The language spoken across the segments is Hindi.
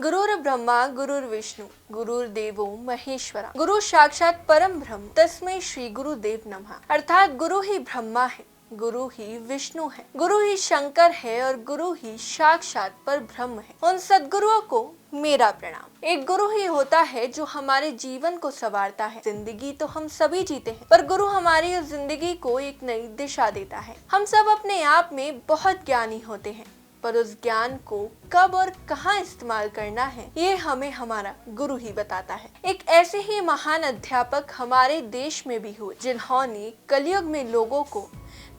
गुरुर् ब्रह्मा गुरुर्विष्णु गुरुर्देवो महेश्वरा, गुरु साक्षात परम ब्रह्म तस्मै श्री गुरुदेव नमः। अर्थात गुरु ही ब्रह्मा है, गुरु ही विष्णु है, गुरु ही शंकर है और गुरु ही साक्षात पर ब्रह्म है। उन सद्गुरुओं को मेरा प्रणाम। एक गुरु ही होता है जो हमारे जीवन को संवारता है। जिंदगी तो हम सभी जीते हैं, पर गुरु हमारी उस जिंदगी को एक नई दिशा देता है। हम सब अपने आप में बहुत ज्ञानी होते हैं, पर उस ज्ञान को कब और कहाँ इस्तेमाल करना है, ये हमें हमारा गुरु ही बताता है। एक ऐसे ही महान अध्यापक हमारे देश में भी हुए, जिन्होंने कलयुग में लोगों को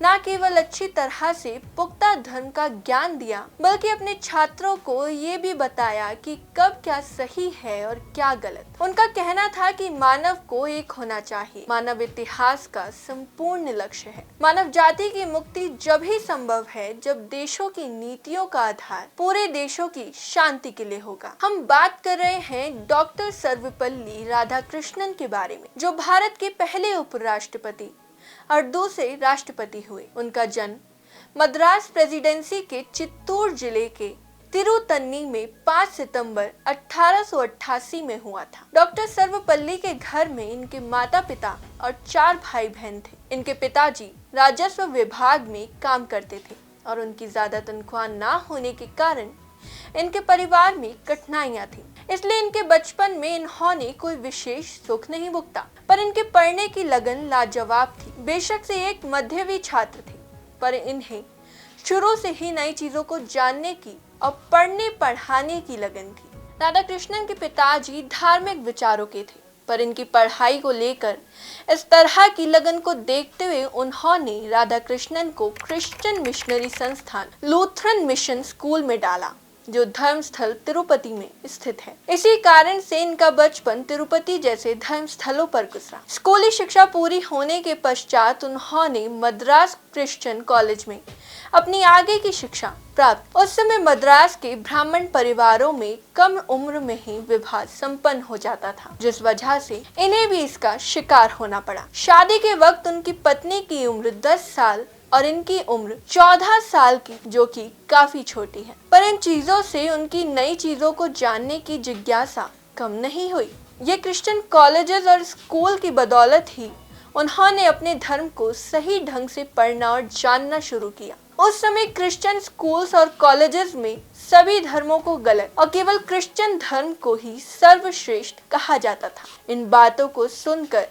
न केवल अच्छी तरह से पुख्ता धर्म का ज्ञान दिया, बल्कि अपने छात्रों को ये भी बताया कि कब क्या सही है और क्या गलत। उनका कहना था कि मानव को एक होना चाहिए। मानव इतिहास का संपूर्ण लक्ष्य है। मानव जाति की मुक्ति जब ही संभव है जब देशों की नीतियों का आधार पूरे देशों की शांति के लिए होगा। हम बात कर रहे हैं डॉक्टर सर्वपल्ली राधाकृष्णन के बारे में, जो भारत के पहले उपराष्ट्रपति और दूसरे राष्ट्रपति हुए। उनका जन्म मद्रास प्रेसिडेंसी के चित्तूर जिले के तिरुतन्नी में 5 सितंबर 1888 में हुआ था। डॉक्टर सर्वपल्ली के घर में इनके माता पिता और 4 भाई बहन थे। इनके पिताजी राजस्व विभाग में काम करते थे और उनकी ज्यादा तनख्वाह ना होने के कारण इनके परिवार में कठिनाइयां थी। इसलिए इनके बचपन में इन्होंने कोई विशेष सुख नहीं भुगता, पर इनके पढ़ने की लगन लाजवाब थी। बेशक से एक मध्यवी छात्र थे, पर इन्हें शुरू से ही नई चीजों को जानने की और पढ़ने पढ़ाने की लगन थी। राधाकृष्णन के पिताजी धार्मिक विचारों के थे, पर इनकी पढ़ाई को लेकर इस तरह की लगन को देखते हुए उन्होंने राधाकृष्णन को क्रिश्चियन मिशनरी संस्थान लूथरन मिशन स्कूल में डाला, जो धर्मस्थल तिरुपति में स्थित है। इसी कारण से इनका बचपन तिरुपति जैसे धर्म स्थलों पर गुजरा। स्कूली शिक्षा पूरी होने के पश्चात उन्होंने मद्रास क्रिश्चियन कॉलेज में अपनी आगे की शिक्षा प्राप्त। उस समय मद्रास के ब्राह्मण परिवारों में कम उम्र में ही विवाह संपन्न हो जाता था, जिस वजह से इन्हें भी इसका शिकार होना पड़ा। शादी के वक्त उनकी पत्नी की उम्र 10 साल और इनकी उम्र 14 साल की, जो कि काफी छोटी है। पर इन चीजों से उनकी नई चीजों को जानने की जिज्ञासा कम नहीं हुई। ये क्रिश्चियन कॉलेजेस और स्कूल की बदौलत ही उन्होंने अपने धर्म को सही ढंग से पढ़ना और जानना शुरू किया। उस समय क्रिश्चियन स्कूल्स और कॉलेजेस में सभी धर्मों को गलत और केवल क्रिश्चियन धर्म को ही सर्वश्रेष्ठ कहा जाता था। इन बातों को सुनकर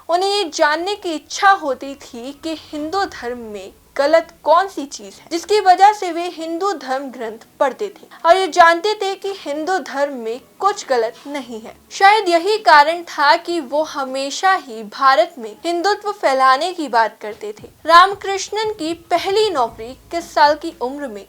उन्हें ये जानने की इच्छा होती थी कि हिंदू धर्म में गलत कौन सी चीज है, जिसकी वजह से वे हिंदू धर्म ग्रंथ पढ़ते थे और ये जानते थे कि हिंदू धर्म में कुछ गलत नहीं है। शायद यही कारण था कि वो हमेशा ही भारत में हिंदुत्व फैलाने की बात करते थे। रामकृष्णन की पहली नौकरी 21 साल की उम्र में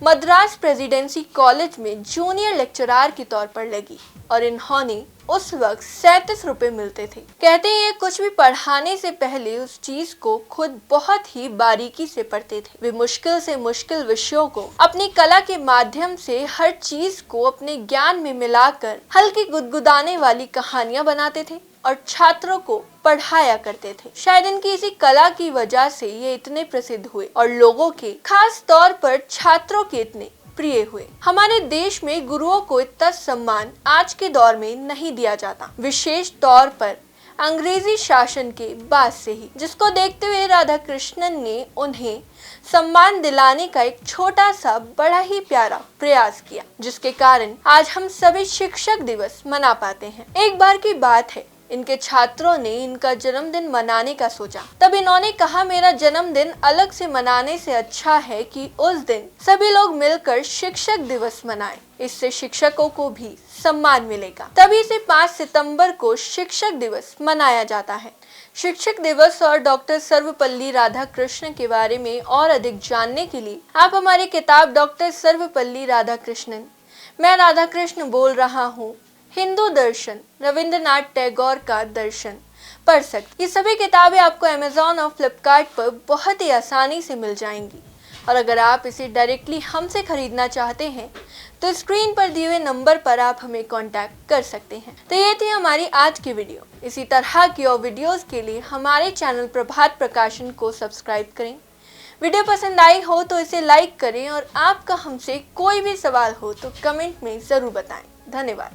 मद्रास प्रेसिडेंसी कॉलेज में जूनियर लेक्चरर के तौर पर लगी और इन्होंने उस वक्त 37 रुपए मिलते थे। कहते हैं ये कुछ भी पढ़ाने से पहले उस चीज को खुद बहुत ही बारीकी से पढ़ते थे। वे मुश्किल से मुश्किल विषयों को अपनी कला के माध्यम से हर चीज को अपने ज्ञान में मिलाकर हल्की गुदगुदाने वाली कहानियां बनाते थे और छात्रों को पढ़ाया करते थे। शायद इनकी इसी कला की वजह से ये इतने प्रसिद्ध हुए और लोगों के, खास तौर पर छात्रों के, इतने प्रिय हुए। हमारे देश में गुरुओं को इतना सम्मान आज के दौर में नहीं दिया जाता, विशेष तौर पर अंग्रेजी शासन के बाद से ही, जिसको देखते हुए राधाकृष्णन ने उन्हें सम्मान दिलाने का एक छोटा सा बड़ा ही प्यारा प्रयास किया, जिसके कारण आज हम सभी शिक्षक दिवस मना पाते हैं। एक बार की बात है, इनके छात्रों ने इनका जन्मदिन मनाने का सोचा। तब इन्होंने कहा, मेरा जन्मदिन अलग से मनाने से अच्छा है कि उस दिन सभी लोग मिलकर शिक्षक दिवस मनाएं। इससे शिक्षकों को भी सम्मान मिलेगा। तभी से 5 सितंबर को शिक्षक दिवस मनाया जाता है। शिक्षक दिवस और डॉक्टर सर्वपल्ली राधाकृष्णन के बारे में और अधिक जानने के लिए आप हमारी किताब डॉक्टर सर्वपल्ली राधाकृष्णन, मैं राधाकृष्ण बोल रहा हूँ, हिंदू दर्शन, रविंद्रनाथ टैगोर का दर्शन पढ़ सकते। ये सभी किताबें आपको अमेज़न और फ्लिपकार्ट पर बहुत ही आसानी से मिल जाएंगी। और अगर आप इसे डायरेक्टली हमसे खरीदना चाहते हैं तो स्क्रीन पर दिए हुए नंबर पर आप हमें कांटेक्ट कर सकते हैं। तो ये थी हमारी आज की वीडियो। इसी तरह की और वीडियोस के लिए हमारे चैनल प्रभात प्रकाशन को सब्सक्राइब करें, वीडियो पसंद आई हो तो इसे लाइक करें और आपका हमसे कोई भी सवाल हो तो कमेंट में जरूर बताएं। धन्यवाद।